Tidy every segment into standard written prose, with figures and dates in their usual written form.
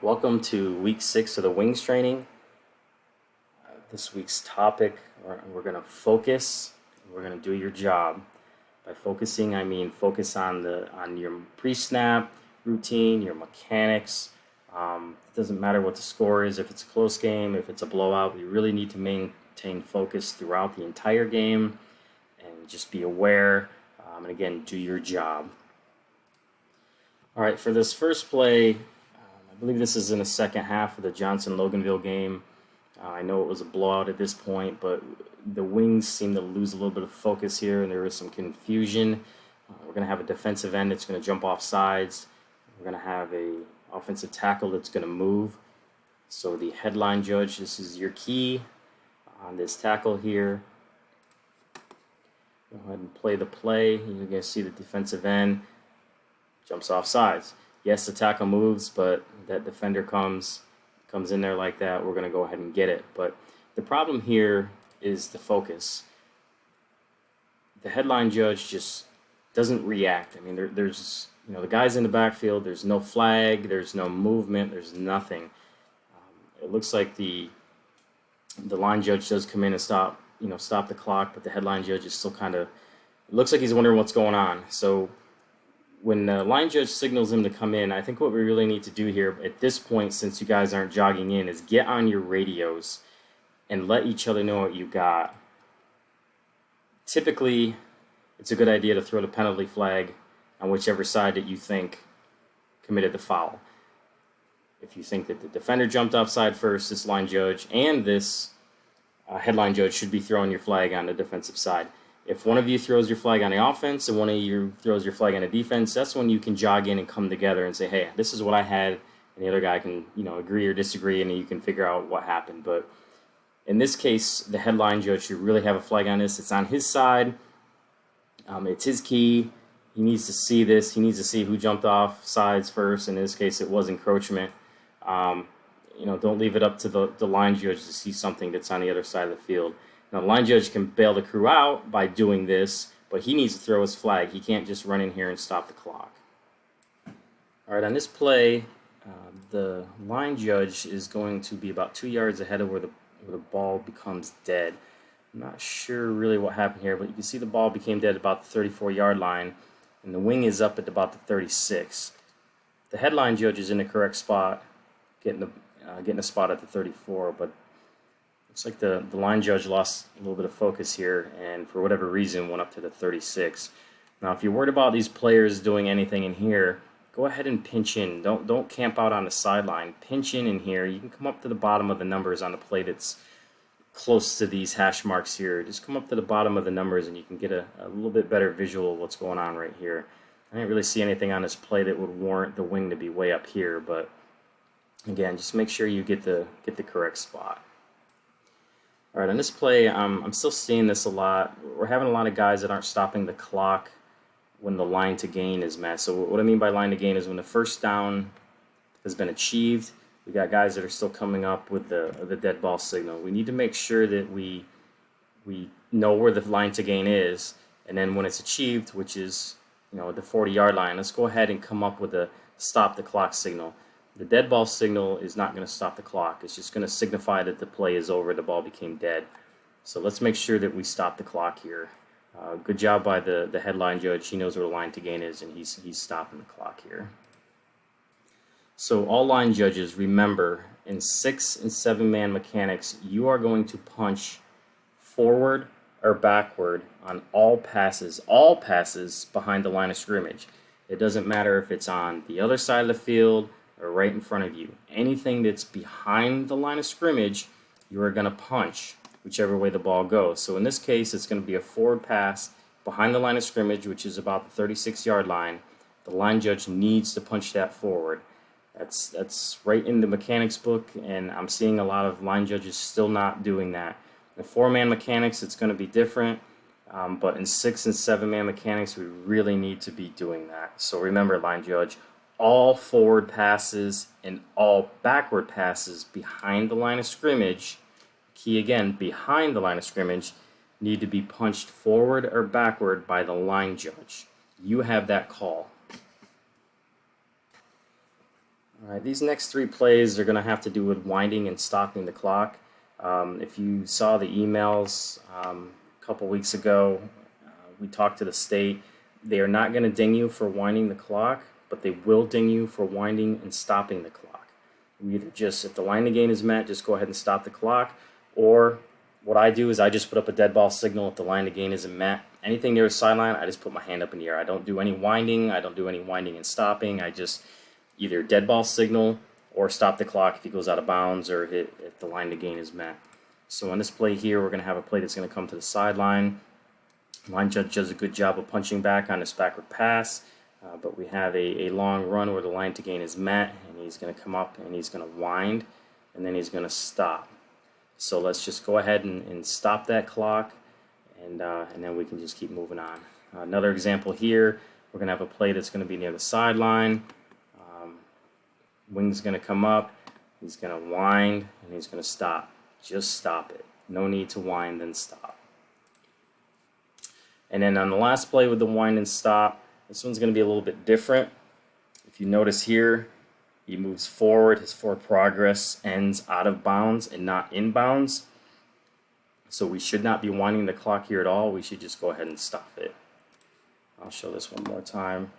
Welcome to week 6 of the wings training. This week's topic, we're going to focus. We're going to do your job. By focusing, I mean focus on your pre-snap routine, your mechanics. It doesn't matter what the score is, if it's a close game, if it's a blowout. We really need to maintain focus throughout the entire game and just be aware. And again, do your job. All right, for this first play, I believe this is in the second half of the Johnson-Loganville game. I know it was a blowout at this point, but the Wings seem to lose a little bit of focus here, and there is some confusion. We're going to have a defensive end that's going to jump off sides. We're going to have a offensive tackle that's going to move. So the headline judge, this is your key on this tackle here. Go ahead and play the play. You're going to see the defensive end jumps off sides. Yes, the tackle moves, but that defender comes in there like that. We're going to go ahead and get it. But the problem here is the focus. The headline judge just doesn't react. I mean, there's the guys in the backfield. There's no flag. There's no movement. There's nothing. It looks like the line judge does come in and stop the clock, but the headline judge is still kind of. It looks like he's wondering what's going on. So when the line judge signals him to come in, I think what we really need to do here at this point, since you guys aren't jogging in, is get on your radios and let each other know what you got. Typically, it's a good idea to throw the penalty flag on whichever side that you think committed the foul. If you think that the defender jumped offside first, this line judge and this headline judge should be throwing your flag on the defensive side. If one of you throws your flag on the offense and one of you throws your flag on the defense, that's when you can jog in and come together and say, hey, this is what I had, and the other guy can agree or disagree, and you can figure out what happened. But in this case, the headline judge should really have a flag on this. It's on his side. It's his key. He needs to see this. He needs to see who jumped off sides first. In this case, it was encroachment. Don't leave it up to the line judge to see something that's on the other side of the field. Now, the line judge can bail the crew out by doing this, but he needs to throw his flag. He can't just run in here and stop the clock. All right, on this play, the line judge is going to be about 2 yards ahead of where the ball becomes dead. I'm not sure really what happened here, but you can see the ball became dead about the 34-yard line, and the wing is up at about the 36. The headline judge is in the correct spot, getting a spot at the 34, but looks like the line judge lost a little bit of focus here, and for whatever reason went up to the 36. Now, if you're worried about these players doing anything in here, go ahead and pinch in. Don't camp out on the sideline. Pinch in here. You can come up to the bottom of the numbers on the play that's close to these hash marks here. Just come up to the bottom of the numbers, and you can get a little bit better visual of what's going on right here. I didn't really see anything on this play that would warrant the wing to be way up here, but again, just make sure you get the correct spot. All right, on this play, I'm still seeing this a lot. We're having a lot of guys that aren't stopping the clock when the line to gain is met. So what I mean by line to gain is when the first down has been achieved, we got guys that are still coming up with the dead ball signal. We need to make sure that we know where the line to gain is, and then when it's achieved, which is the 40-yard line, let's go ahead and come up with a stop the clock signal. The dead ball signal is not going to stop the clock. It's just going to signify that the play is over, the ball became dead. So let's make sure that we stop the clock here. Good job by the headline judge. He knows where the line to gain is, and he's stopping the clock here. So all line judges, remember, in 6 and 7-man mechanics, you are going to punch forward or backward on all passes behind the line of scrimmage. It doesn't matter if it's on the other side of the field or right in front of you. Anything that's behind the line of scrimmage, you are going to punch whichever way the ball goes. So in this case, it's going to be a forward pass behind the line of scrimmage, which is about the 36-yard line. The line judge needs to punch that forward. That's right in the mechanics book, and I'm seeing a lot of line judges still not doing that. In 4-man mechanics, it's going to be different, but in 6 and 7-man mechanics, we really need to be doing that. So remember, line judge, all forward passes and all backward passes behind the line of scrimmage, key again, behind the line of scrimmage, need to be punched forward or backward by the line judge. You have that call. All right, these next three plays are going to have to do with winding and stopping the clock. If you saw the emails a couple weeks ago, we talked to the state. They are not going to ding you for winding the clock, but they will ding you for winding and stopping the clock. You either just, if the line of gain is met, just go ahead and stop the clock, or what I do is I just put up a dead ball signal if the line of gain isn't met. Anything near the sideline, I just put my hand up in the air. I don't do any winding. I don't do any winding and stopping. I just either dead ball signal or stop the clock if he goes out of bounds or if the line to gain is met. So on this play here, we're going to have a play that's going to come to the sideline. Line judge does a good job of punching back on this backward pass, but we have a long run where the line to gain is met, and he's going to come up and he's going to wind, and then he's going to stop. So let's just go ahead and stop that clock, and then we can just keep moving on. Another example here, we're going to have a play that's going to be near the sideline. Wing's going to come up, he's going to wind, and he's going to stop. Just stop it. No need to wind and stop. And then on the last play with the wind and stop, this one's going to be a little bit different. If you notice here, he moves forward, his forward progress ends out of bounds and not in bounds. So we should not be winding the clock here at all. We should just go ahead and stop it. I'll show this one more time.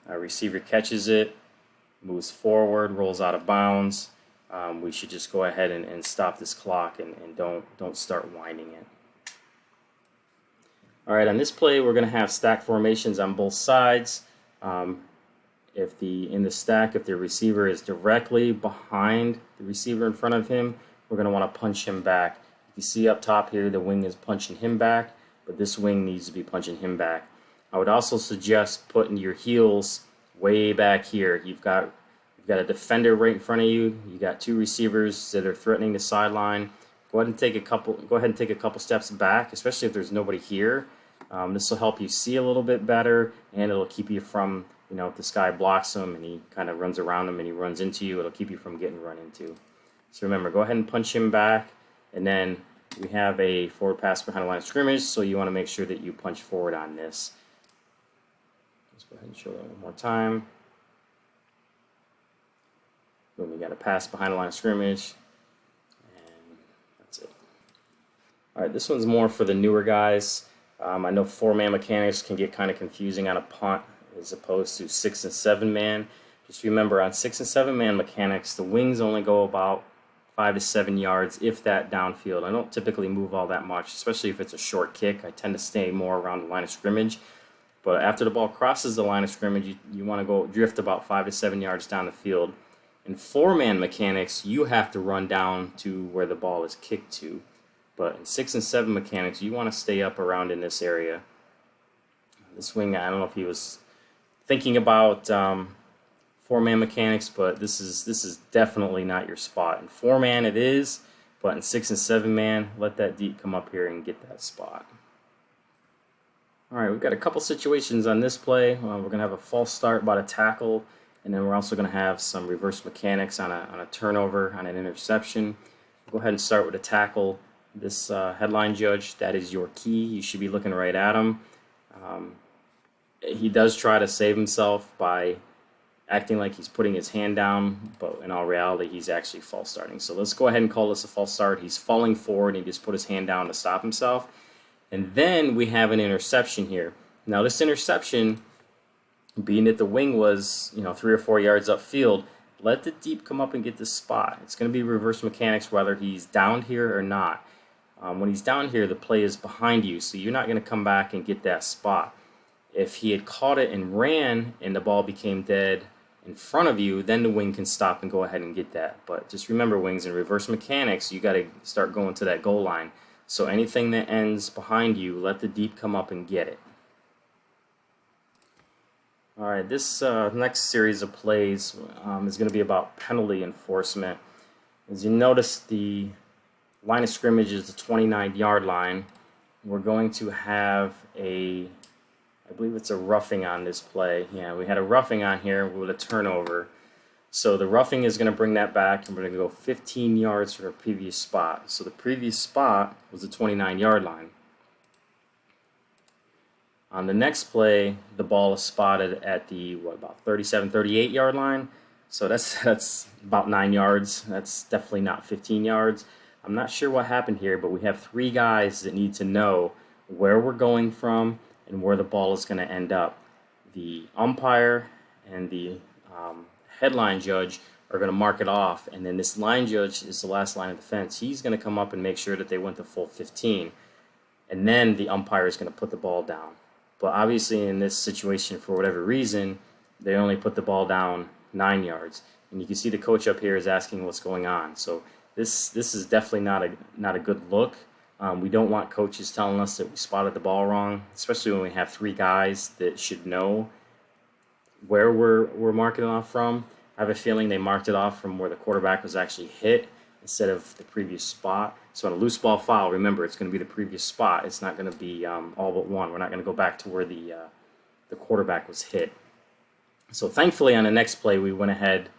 Receiver catches it, moves forward, rolls out of bounds. We should just go ahead and stop this clock and don't start winding it. All right, on this play, we're going to have stack formations on both sides. If in the stack, if the receiver is directly behind the receiver in front of him, we're going to want to punch him back. You see up top here, the wing is punching him back, but this wing needs to be punching him back. I would also suggest putting your heels way back here. You've got a defender right in front of you. You got two receivers that are threatening the sideline. Go ahead and take a couple steps back, especially if there's nobody here. This will help you see a little bit better, and it'll keep you from, if this guy blocks him and he kind of runs around him and he runs into you, it'll keep you from getting run into. So remember, go ahead and punch him back, and then we have a forward pass behind the line of scrimmage, so you want to make sure that you punch forward on this. Let's go ahead and show that one more time. Boom, we got a pass behind the line of scrimmage, and that's it. All right, this one's more for the newer guys. I know 4-man mechanics can get kind of confusing on a punt as opposed to 6 and 7-man. Just remember, on 6 and 7-man mechanics, the wings only go about 5 to 7 yards, if that, downfield. I don't typically move all that much, especially if it's a short kick. I tend to stay more around the line of scrimmage. But after the ball crosses the line of scrimmage, you want to go drift about 5 to 7 yards down the field. In 4-man mechanics, you have to run down to where the ball is kicked to. But in 6 and 7 mechanics, you want to stay up around in this area. This wing, I don't know if he was thinking about 4-man mechanics, but this is definitely not your spot. In 4-man it is, but in 6 and 7-man, let that deep come up here and get that spot. All right, we've got a couple situations on this play. We're going to have a false start by the tackle, and then we're also going to have some reverse mechanics on a turnover, on an interception. Go ahead and start with a tackle. This headline judge, that is your key. You should be looking right at him. He does try to save himself by acting like he's putting his hand down, but in all reality, he's actually false starting. So let's go ahead and call this a false start. He's falling forward, and he just put his hand down to stop himself. And then we have an interception here. Now this interception, being that the wing was 3 or 4 yards upfield, let the deep come up and get this spot. It's going to be reverse mechanics whether he's down here or not. When he's down here, the play is behind you, so you're not going to come back and get that spot. If he had caught it and ran and the ball became dead in front of you, then the wing can stop and go ahead and get that. But just remember, wings, in reverse mechanics, you got to start going to that goal line. So anything that ends behind you, let the deep come up and get it. All right, this next series of plays is going to be about penalty enforcement. As you notice, the line of scrimmage is the 29-yard line. We're going to have I believe it's a roughing on this play. Yeah, we had a roughing on here with a turnover. So the roughing is going to bring that back, and we're going to go 15 yards from our previous spot. So the previous spot was the 29-yard line. On the next play, the ball is spotted at the, about 37, 38-yard line. So that's about 9 yards. That's definitely not 15 yards. I'm not sure what happened here, but we have three guys that need to know where we're going from and where the ball is going to end up. The umpire and the headline judge are going to mark it off, and then this line judge is the last line of defense. He's going to come up and make sure that they went the full 15, and then the umpire is going to put the ball down. But obviously in this situation, for whatever reason, they only put the ball down 9 yards. And you can see the coach up here is asking what's going on. So this is definitely not a good look. We don't want coaches telling us that we spotted the ball wrong, especially when we have three guys that should know where we're marking it off from. I have a feeling they marked it off from where the quarterback was actually hit instead of the previous spot. So on a loose ball foul, remember, it's going to be the previous spot. It's not going to be all but one. We're not going to go back to where the quarterback was hit. So thankfully on the next play, we went ahead.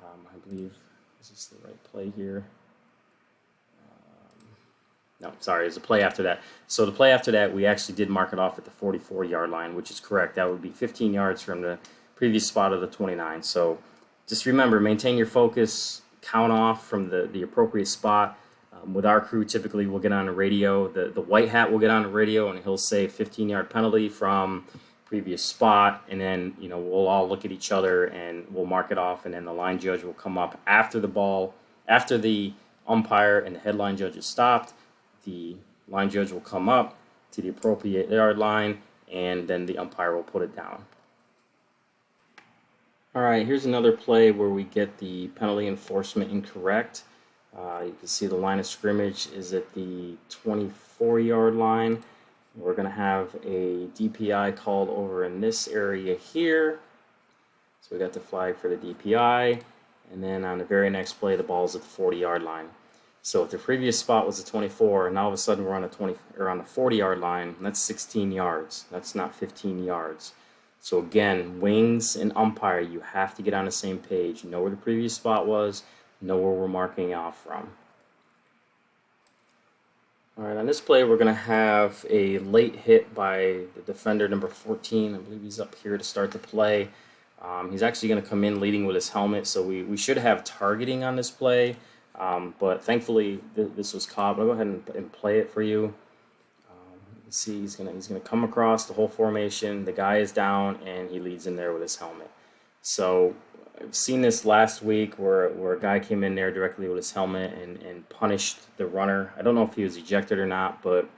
I believe, is this the right play here? No, sorry, there's a play after that. So the play after that, we actually did mark it off at the 44-yard line, which is correct. That would be 15 yards from the previous spot of the 29. So just remember, maintain your focus, count off from the appropriate spot. With our crew, typically we'll get on the radio. The white hat will get on the radio, and he'll say 15-yard penalty from previous spot, and then we'll all look at each other and we'll mark it off, and then the line judge will come up after the ball, after the umpire and the headline judge is stopped. The line judge will come up to the appropriate yard line, and then the umpire will put it down. All right, here's another play where we get the penalty enforcement incorrect. You can see the line of scrimmage is at the 24-yard line. We're going to have a DPI called over in this area here. So we got the flag for the DPI, and then on the very next play, the ball's at the 40-yard line. So if the previous spot was a 24, and all of a sudden we're on the 40-yard line, that's 16 yards. That's not 15 yards. So again, wings and umpire, you have to get on the same page. Know where the previous spot was, know where we're marking off from. All right, on this play, we're going to have a late hit by the defender, number 14. I believe he's up here to start the play. He's actually going to come in leading with his helmet, so we should have targeting on this play. But thankfully, this was caught. I'll go ahead and play it for you. You can see he's gonna come across the whole formation. The guy is down, and he leads in there with his helmet. So I've seen this last week where a guy came in there directly with his helmet and punished the runner. I don't know if he was ejected or not, but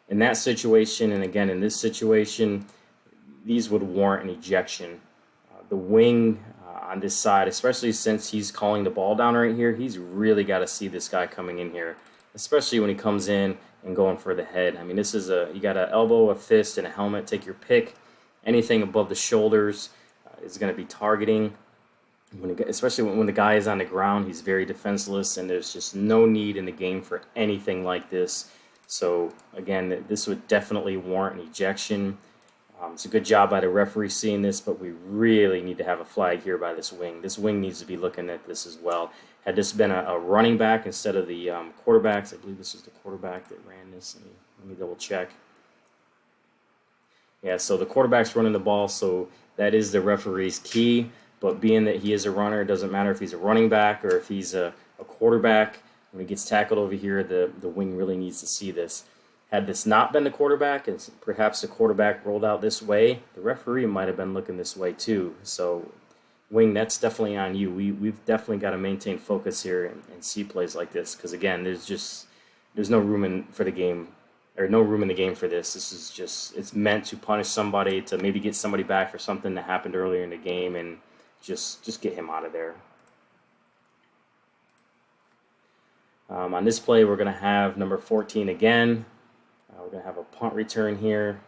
in that situation, and again in this situation, these would warrant an ejection. The wing on this side, especially since he's calling the ball down right here, he's really got to see this guy coming in here, especially when he comes in and going for the head. I mean, this is you got an elbow, a fist, and a helmet. Take your pick. Anything above the shoulders is going to be targeting. Especially when the guy is on the ground, he's very defenseless, and there's just no need in the game for anything like this. So again, this would definitely warrant an ejection. It's a good job by the referee seeing this, but we really need to have a flag here by this wing. This wing needs to be looking at this as well. Had this been a running back instead of the quarterbacks, I believe this is the quarterback that ran this. Let me double check. Yeah, so the quarterback's running the ball, so that is the referee's key. But being that he is a runner, it doesn't matter if he's a running back or if he's a quarterback. When he gets tackled over here, the wing really needs to see this. Had this not been the quarterback, and perhaps the quarterback rolled out this way, the referee might have been looking this way too. So, wing, that's definitely on you. We've definitely got to maintain focus here and see plays like this, because again, there's no room for the game, or no room in the game for this. This is just, it's meant to punish somebody, to maybe get somebody back for something that happened earlier in the game, and just get him out of there. On this play, we're going to have number 14 again. We're going to have a punt return here.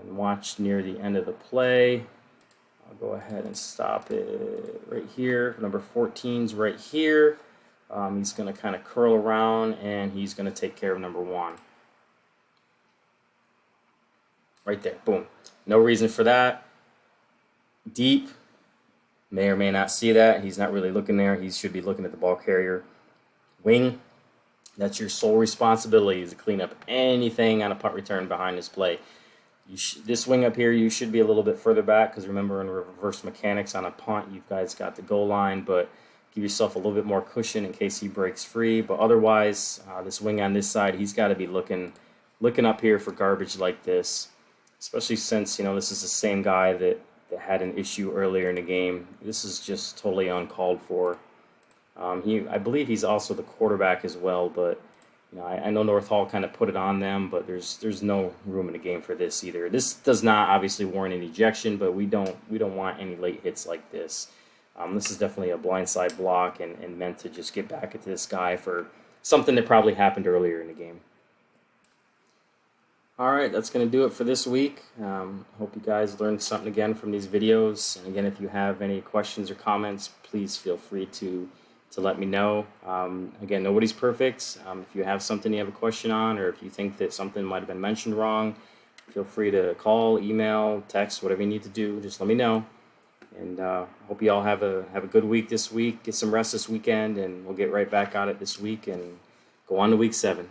And watch near the end of the play. I'll go ahead and stop it right here. Number 14's right here. He's going to kind of curl around, and he's going to take care of number 1. Right there. Boom. No reason for that. Deep. May or may not see that. He's not really looking there. He should be looking at the ball carrier. Wing. That's your sole responsibility, is to clean up anything on a punt return behind this play. This wing up here, you should be a little bit further back because remember in reverse mechanics on a punt, you guys got the goal line, but give yourself a little bit more cushion in case he breaks free. But otherwise, this wing on this side, he's got to be looking up here for garbage like this, especially since this is the same guy that had an issue earlier in the game. This is just totally uncalled for. I believe he's also the quarterback as well, but I know North Hall kind of put it on them, but there's no room in the game for this either. This does not obviously warrant an ejection, but we don't want any late hits like this. This is definitely a blindside block and meant to just get back at this guy for something that probably happened earlier in the game. Alright, that's going to do it for this week. Hope you guys learned something again from these videos. And again, if you have any questions or comments, please feel free to let me know. Again, nobody's perfect. If you have something you have a question on, or if you think that something might have been mentioned wrong, feel free to call, email, text, whatever you need to do. Just let me know. And hope you all have a good week this week. Get some rest this weekend, and we'll get right back at it this week and go on to week 7.